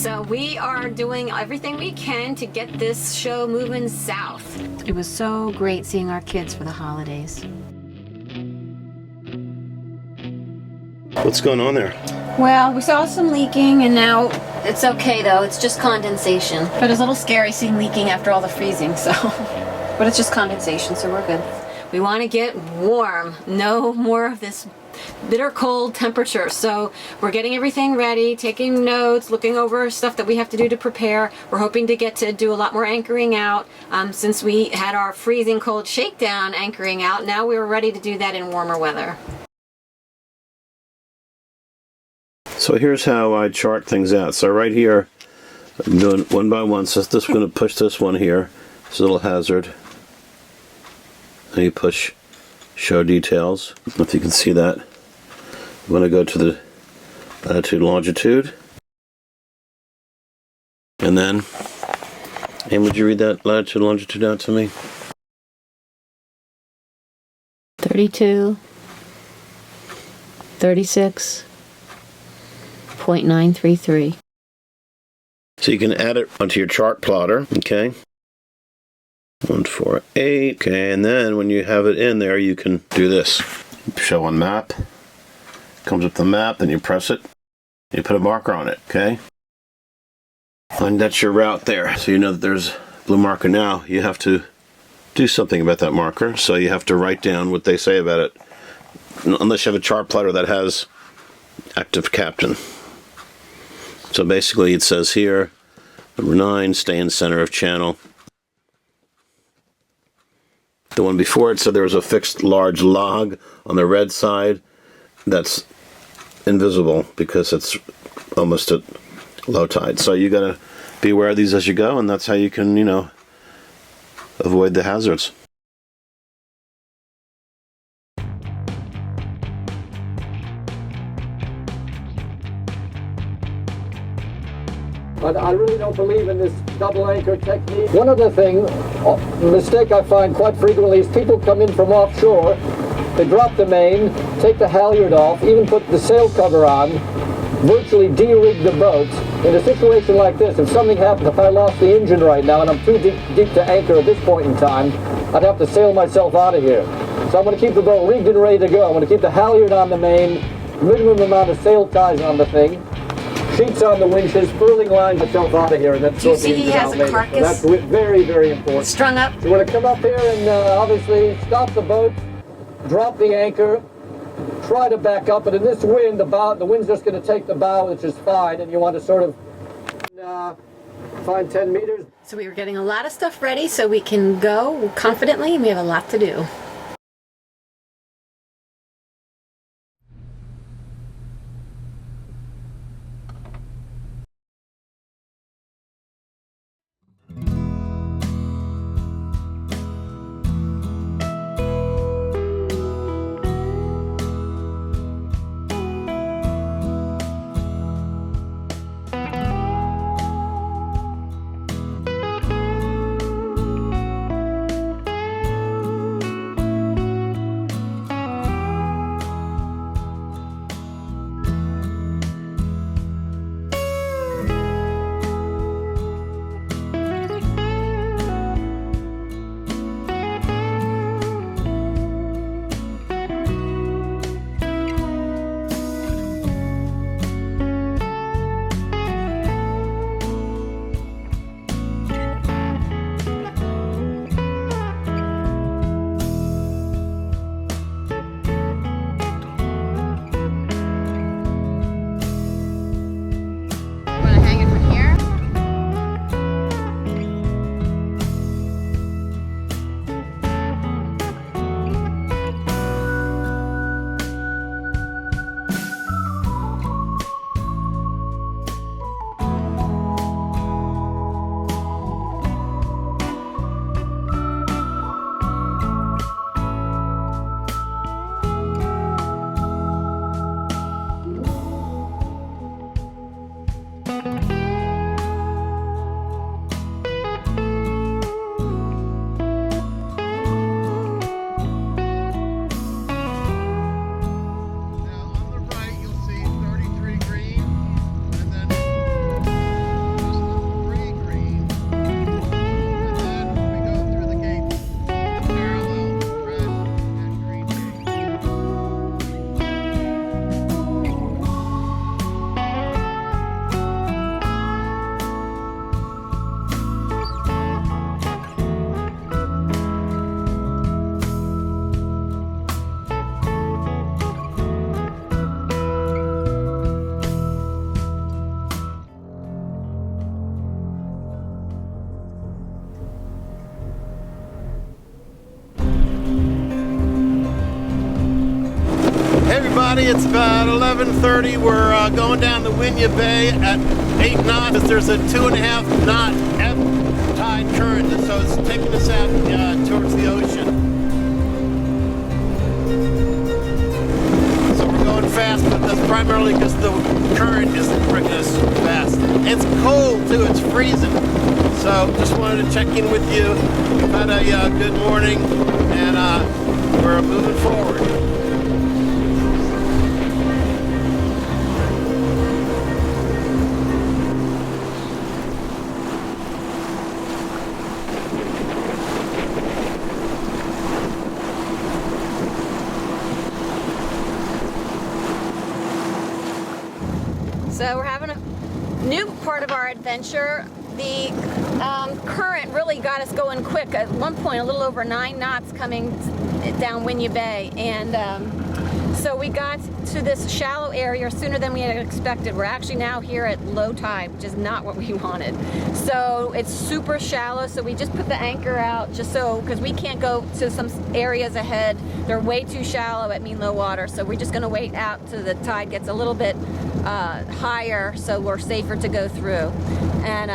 So we are doing everything we can to get this show moving south. It was so great seeing our kids for the holidays. What's going on there? Well, we saw some leaking and now it's okay though. It's just condensation. But it's a little scary seeing leaking after all the freezing, so. But it's just condensation, so we're good. We want to get warm. No more of this bitter cold temperature. So we're getting everything ready, taking notes, looking over stuff that we have to do to prepare. We're hoping to get to do a lot more anchoring out since we had our freezing cold shakedown anchoring out. Now we're ready to do that in warmer weather. So here's how I chart things out. So right here, I'm doing one by one. So this is going to push this one here. It's a little hazard. And you push show details. I don't know if you can see that. I'm going to go to the latitude, longitude. And then, Aim, would you read that latitude, longitude out to me? 32, 36.933. So you can add it onto your chart plotter, okay? 148, okay, and then when you have it in there, you can do this. Show on map. Comes up the map, then you press it, you put a marker on it, okay? And that's your route there. So you know that there's a blue marker now. You have to do something about that marker, so you have to write down what they say about it. Unless you have a chart plotter that has active captain. So basically it says here, number 9, stay in center of channel. The one before it said there was a fixed large log on the red side that's invisible because it's almost at low tide. So you gotta be aware of these as you go, and that's how you can, you know, avoid the hazards. But I really don't believe in this double anchor technique. One other thing, mistake I find quite frequently is people come in from offshore, they drop the main, take the halyard off, even put the sail cover on, virtually de-rig the boat. In a situation like this, if something happened, if I lost the engine right now and I'm too deep to anchor at this point in time, I'd have to sail myself out of here. So I'm going to keep the boat rigged and ready to go. I'm going to keep the halyard on the main, minimum amount of sail ties on the thing, sheets on the winches, furling lines myself out of here. And that's Do you see he has a carcass? That's very, very important. Strung up. So you want to come up here and obviously stop the boat, drop the anchor, try to back up, but in this wind, the wind's just going to take the bow, which is fine, and you want to sort of find 10 meters. So we were getting a lot of stuff ready so we can go confidently, and we have a lot to do. everybody. It's about 11:30. We're going down the Winyah Bay at 8 knots. There's a 2.5 knot ebb tide current, so it's taking us out towards the ocean. So we're going fast, but that's primarily because the current is bringing us fast. It's cold too. It's freezing. So just wanted to check in with you. We've had a good morning, and we're moving forward. So we're having a new part of our adventure. The current really got us going quick. At one point, a little over 9 knots coming down Winyah Bay, and so we got to this shallow area sooner than we had expected. We're actually now here at low tide, which is not what we wanted. So it's super shallow, so we just put the anchor out just so, because we can't go to some areas ahead. They're way too shallow at mean low water, so we're just gonna wait out till the tide gets a little bit higher, so we're safer to go through. And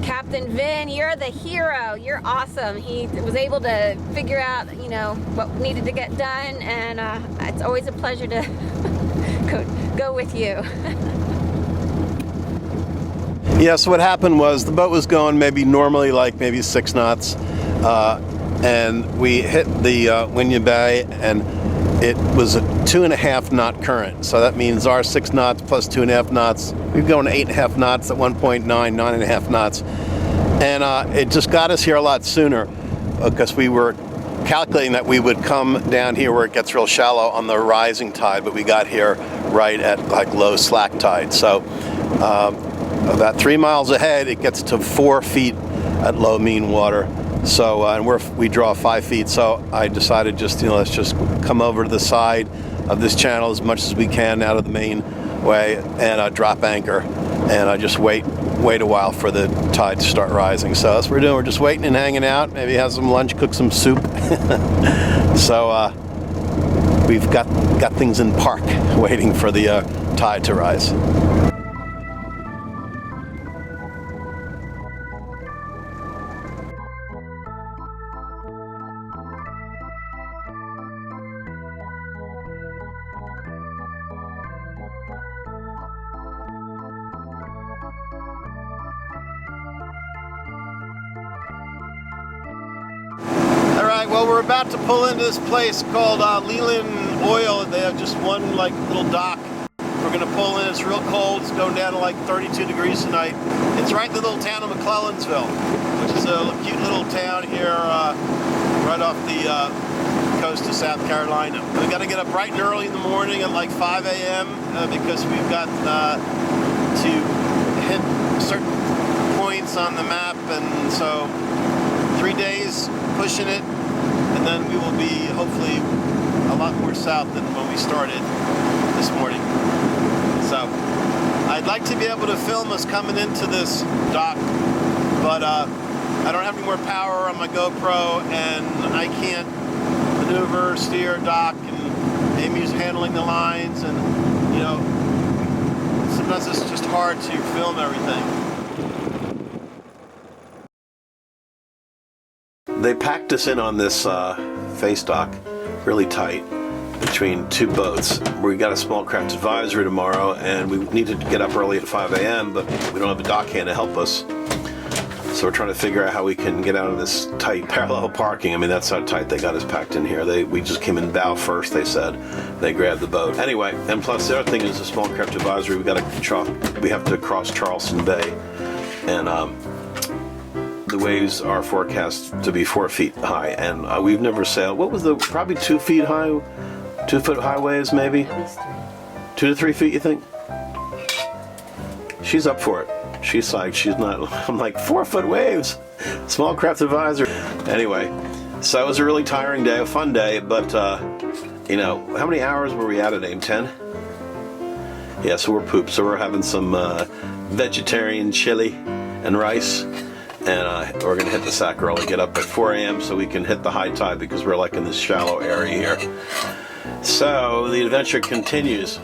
Captain Vin, you're the hero. You're awesome. He was able to figure out, you know, what needed to get done, and it's always a pleasure to go with you. Yeah, so what happened was the boat was going normally maybe 6 knots, and we hit the Winyah Bay, and it was a 2.5 knot current. So that means our 6 knots plus 2.5 knots. We've gone 8.5 knots at 1.9, 9.5 knots. And it just got us here a lot sooner because we were calculating that we would come down here where it gets real shallow on the rising tide, but we got here right at low slack tide. So about 3 miles ahead, it gets to 4 feet at low mean water. So and we draw 5 feet. So I decided let's just come over to the side of this channel as much as we can out of the main way and drop anchor, and just wait a while for the tide to start rising. So that's what we're doing. We're just waiting and hanging out. Maybe have some lunch, cook some soup. So we've got things in park waiting for the tide to rise. Well, we're about to pull into this place called Leland Oil. They have just one little dock. We're gonna pull in. It's real cold. It's going down to 32 degrees tonight. It's right in the little town of McClellanville, which is a cute little town here, right off the coast of South Carolina. We got to get up bright and early in the morning at 5 a.m. Because we've got to hit certain points on the map, and so 3 days pushing it. And then we will be hopefully a lot more south than when we started this morning. So I'd like to be able to film us coming into this dock, but I don't have any more power on my GoPro, and I can't maneuver, steer, dock, and Amy's handling the lines, and sometimes it's just hard to film everything. They packed us in on this face dock really tight between 2 boats. We got a small craft advisory tomorrow, and we need to get up early at 5 a.m., but we don't have a dockhand to help us. So we're trying to figure out how we can get out of this tight parallel parking. I mean, that's how tight they got us packed in here. We just came in bow first, they said. They grabbed the boat. Anyway, and plus the other thing is a small craft advisory. We have to cross Charleston Bay, and the waves are forecast to be 4 feet high, and we've never sailed. What was probably 2 feet high, 2 foot high waves, maybe? At least 3. 2 to 3 feet, you think? She's up for it. She's like, she's not. I'm 4 foot waves. Small craft advisor. Anyway, so it was a really tiring day, a fun day, but how many hours were we at it, Aim? 10? Yeah, so we're pooped. So we're having some vegetarian chili and rice. And we're going to hit the sack early, get up at 4 a.m. so we can hit the high tide, because we're in this shallow area here. So the adventure continues.